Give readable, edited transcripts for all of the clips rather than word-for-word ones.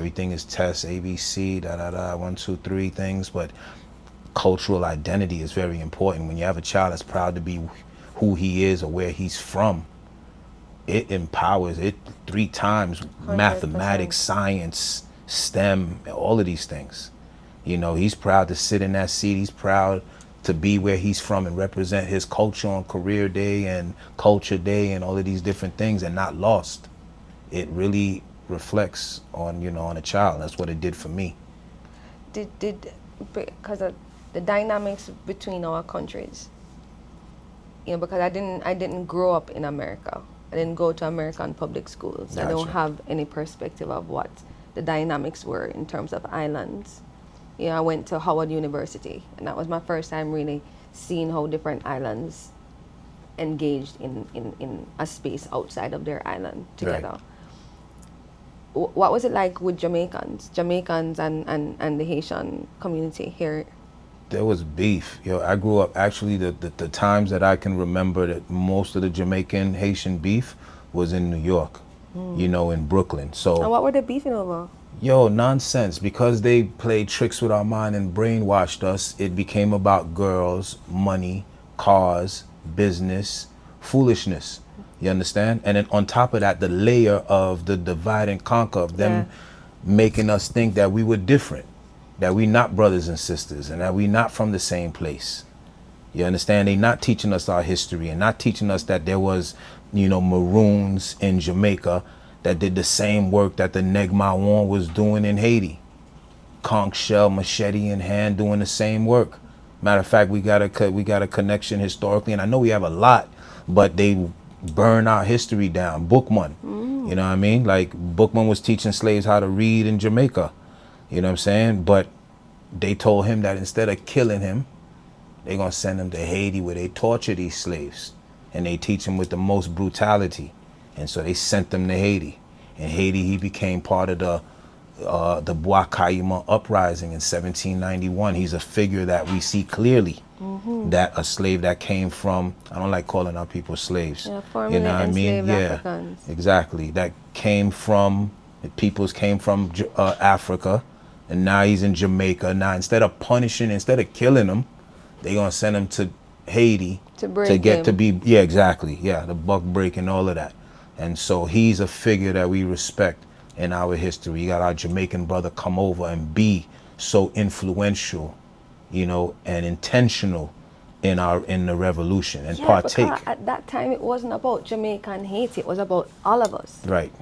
everything is tests, ABC, da da da, 1, 2, 3 things. But cultural identity is very important. When you have a child that's proud to be who he is or where he's from, it empowers it 3 times. 100%. Mathematics, science, STEM, all of these things. You know, he's proud to sit in that seat. He's proud to be where he's from and represent his culture on career day and culture day and all of these different things, and not lost. It really reflects on, you know, on a child. That's what it did for me. Because of the dynamics between our countries, you know, because I didn't grow up in America. I didn't go to American public schools. Gotcha. I don't have any perspective of what the dynamics were in terms of islands. You know, I went to Howard University, and that was my first time really seeing how different islands engaged in a space outside of their island together. Right. What was it like with Jamaicans and the Haitian community here? There was beef. You know, I grew up, actually, the times that I can remember that most of the Jamaican Haitian beef was in New York, you know, in Brooklyn. So. And what were they beefing over? Yo, nonsense. Because they played tricks with our mind and brainwashed us, it became about girls, money, cars, business, foolishness. You understand? And then on top of that, the layer of the divide and conquer of them making us think that we were different, that we not brothers and sisters, and that we not from the same place. You understand? They not teaching us our history and not teaching us that there was, you know, Maroons in Jamaica that did the same work that the Negmawan was doing in Haiti. Conch shell, machete in hand, doing the same work. Matter of fact, we got a connection historically, and I know we have a lot, but they burn our history down. Bookman, you know what I mean? Like, Bookman was teaching slaves how to read in Jamaica. You know what I'm saying? But they told him that instead of killing him, they're gonna send him to Haiti, where they torture these slaves and they teach him with the most brutality. And so they sent him to Haiti. In Haiti, he became part of the Bois Caïman uprising in 1791. He's a figure that we see clearly, that a slave that came from, I don't like calling our people slaves. Yeah, you know what I mean? Yeah, Africans. exactly. That came from, the peoples came from Africa, and now he's in Jamaica. Now, instead of killing him, they're gonna send him to Haiti to get to be, yeah, exactly. Yeah, the buck break and all of that. And so he's a figure that we respect in our history. You got our Jamaican brother come over and be so influential, you know, and intentional in the revolution and partake. But at that time, it wasn't about Jamaica and Haiti. It was about all of us. Right.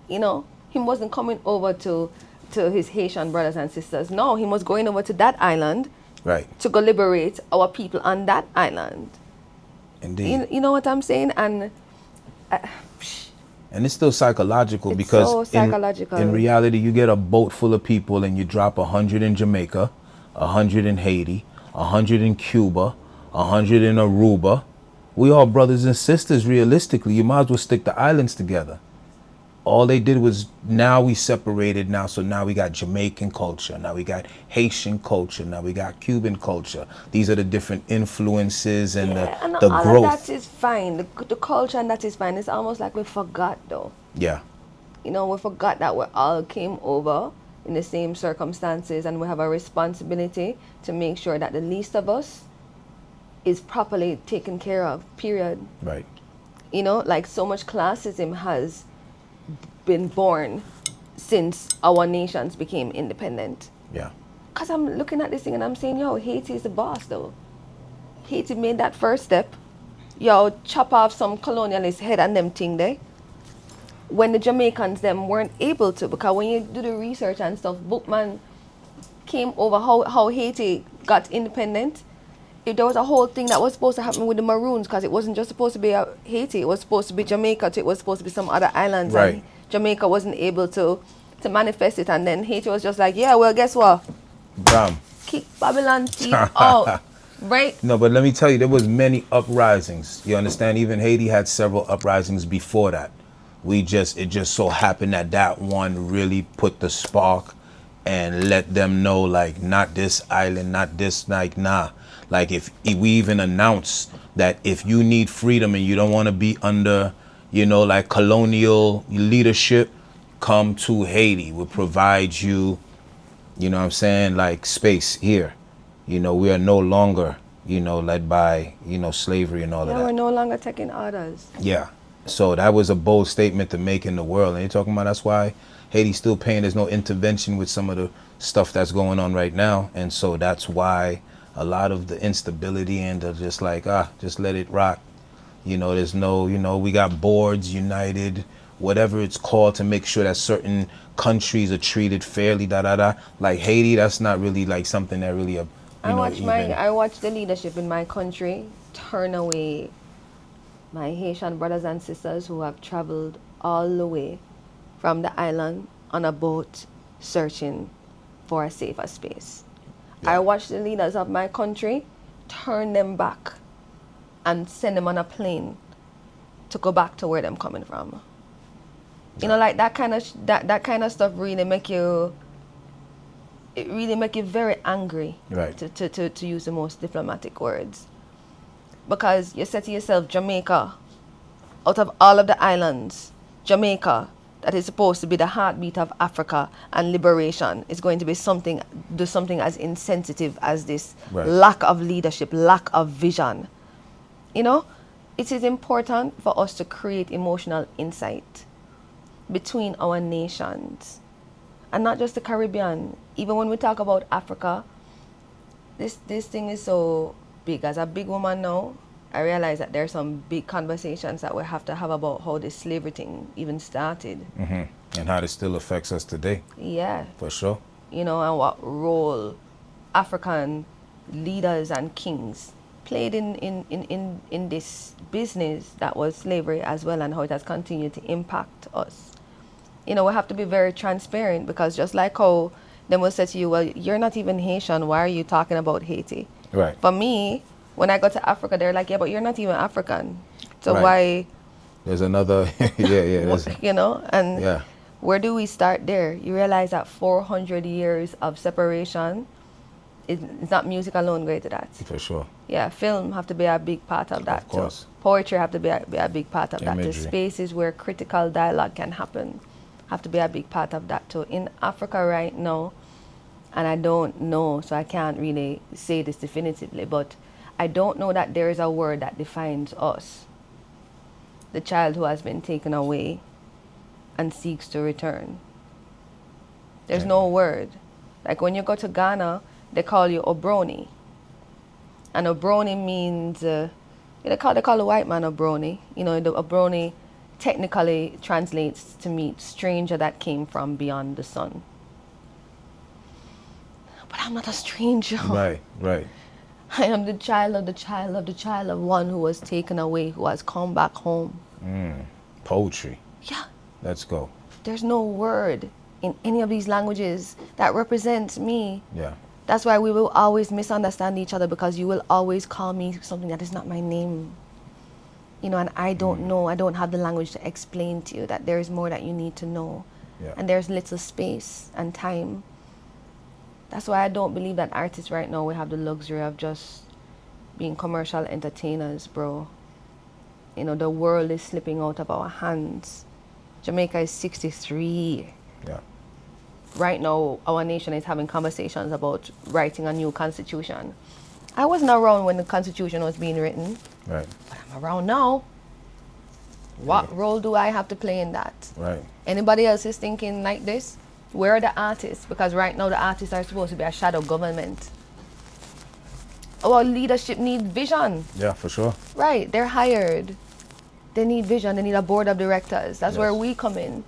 You know, he wasn't coming over to his Haitian brothers and sisters. No, he was going over to that island, right, to go liberate our people on that island. Indeed. You know what I'm saying? And it's still psychological, it's because so psychological. In reality, you get a boat full of people and you drop 100 in Jamaica, 100 in Haiti, 100 in Cuba, 100 in Aruba. We all brothers and sisters, realistically. You might as well stick the islands together. All they did was, now we separated now, so now we got Jamaican culture, now we got Haitian culture, now we got Cuban culture. These are the different influences and the all growth. of that is fine, the culture, and that is fine. It's almost like we forgot, though. Yeah. You know, we forgot that we all came over in the same circumstances, and we have a responsibility to make sure that the least of us is properly taken care of, period. Right. You know, like, so much classism has been born since our nations became independent. Yeah. Because I'm looking at this thing and I'm saying, yo, Haiti is the boss, though. Haiti made that first step. Yo, chop off some colonialist head and them thing there. When the Jamaicans, them, weren't able to, because when you do the research and stuff, Bookman came over how Haiti got independent. There was a whole thing that was supposed to happen with the Maroons, because it wasn't just supposed to be Haiti. It was supposed to be Jamaica, too. It was supposed to be some other islands. Right. And Jamaica wasn't able to manifest it. And then Haiti was just like, yeah, well, guess what? Bam. Kick Babylon teeth out. Right? No, but let me tell you, there was many uprisings. You understand? Even Haiti had several uprisings before that. It just so happened that one really put the spark and let them know, like, not this island, not this, like, nah. Like, if we even announce that if you need freedom and you don't want to be under, you know, like, colonial leadership, come to Haiti. We'll provide you, you know what I'm saying, like space here. You know, we are no longer, you know, led by, you know, slavery and all Yeah, of that. we're no longer taking orders. Yeah. So that was a bold statement to make in the world. And you're talking about that's why Haiti's still paying. There's no intervention with some of the stuff that's going on right now. And so that's why a lot of the instability and the just like, just let it rock. You know, there's no, you know, we got boards, united, whatever it's called to make sure that certain countries are treated fairly, da da da. Like Haiti, that's not really like something that really, I watch the leadership in my country turn away my Haitian brothers and sisters who have traveled all the way from the island on a boat searching for a safer space. Yeah. I watch the leaders of my country turn them back and send them on a plane to go back to where them coming from. You know, like that kind of that kind of stuff really make you. It really make you very angry. Right. To use the most diplomatic words, because you say to yourself, Jamaica, out of all of the islands, Jamaica, that is supposed to be the heartbeat of Africa and liberation, is going to be something as insensitive as this. Right. Lack of leadership, lack of vision. You know, it is important for us to create emotional insight between our nations, and not just the Caribbean. Even when we talk about Africa, this thing is so big. As a big woman now, I realize that there's some big conversations that we have to have about how this slavery thing even started. and how this still affects us today, Yeah, for sure. you know, and what role African leaders and kings played in this business that was slavery as well, and how it has continued to impact us. You know, we have to be very transparent, because just like how them will say to you, well, you're not even Haitian, why are you talking about Haiti? Right. For me, when I go to Africa, they're like, yeah, but you're not even African. So Right. why, There's another, there's, you know, and yeah, where do we start there? You realize that 400 years of separation is not music alone going to that. for sure. Yeah, film have to be a big part of that. Of course. Too. Poetry have to be a big part of that. The Imagery. spaces where critical dialogue can happen have to be a big part of that too. In Africa right now, and I don't know, so I can't really say this definitively, but I don't know that there is a word that defines us. The child who has been taken away and seeks to return. There's no word. Like when you go to Ghana, they call you Obroni. And Obroni means, they call the white man Obroni. You know, the Obroni technically translates to mean stranger that came from beyond the sun. But I'm not a stranger. Right, right. I am the child of the child of the child of one who was taken away, who has come back home. Poetry. Yeah, Let's go. there's no word in any of these languages that represents me. Yeah. That's why we will always misunderstand each other, because you will always call me something that is not my name. You know, and I don't know, I don't have the language to explain to you that there is more that you need to know. Yeah. And there's little space and time. That's why I don't believe that artists right now will have the luxury of just being commercial entertainers, bro. You know, the world is slipping out of our hands. Jamaica is 63. Yeah. Right now, our nation is having conversations about writing a new constitution. I wasn't around when the constitution was being written, Right. but I'm around now. What role do I have to play in that? Right. Anybody else is thinking like this? Where are the artists? Because right now the artists are supposed to be a shadow government. Our leadership needs vision. Yeah, for sure. Right, they're hired. They need vision, they need a board of directors. That's where Yes. we come in.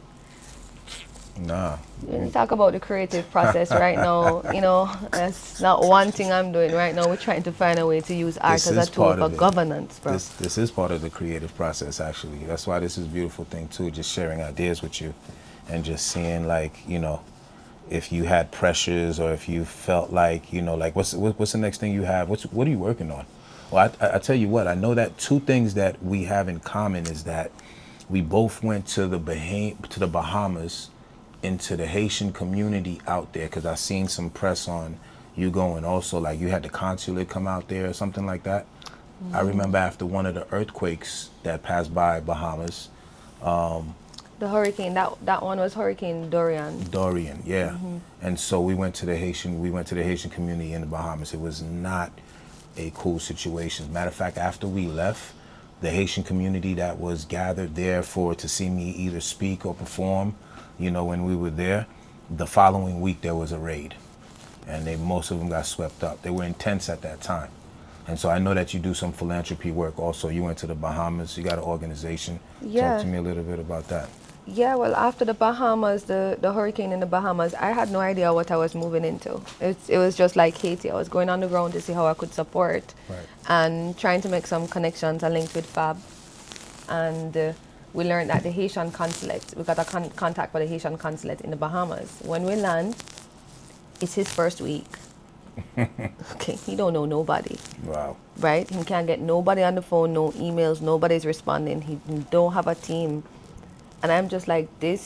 Nah. When you talk about the creative process right now, you know, that's not one thing I'm doing right now. We're trying to find a way to use art This as a is tool part for of it. governance, bro. This is part of the creative process, actually. That's why this is a beautiful thing too, just sharing ideas with you and just seeing, like, you know, if you had pressures or if you felt like, you know, like what's the next thing you have? What are you working on? Well, I tell you what, I know that two things that we have in common is that we both went to the Bahamas, into the Haitian community out there, because I seen some press on you going also, like you had the consulate come out there or something like that. I remember after one of the earthquakes that passed by Bahamas, The hurricane, that one was Hurricane Dorian. Dorian, yeah. And so we went to the Haitian community in the Bahamas. It was not a cool situation. Matter of fact, after we left, the Haitian community that was gathered there to see me either speak or perform, when we were there, the following week there was a raid, and most of them got swept up. They were intense at that time. And so I know that you do some philanthropy work also. You went to the Bahamas, you got an organization. Yeah. Talk to me a little bit about that. Yeah, well, after the Bahamas, the hurricane in the Bahamas, I had no idea what I was moving into. It was just like Haiti. I was going on the ground to see how I could support, Right. and trying to make some connections. I linked with Fab, and we learned that the Haitian consulate, we got a contact with the Haitian consulate in the Bahamas. When we land, it's his first week. Okay, he don't know nobody. Wow. Right? He can't get nobody on the phone, no emails, nobody's responding. He don't have a team. And I'm just like, this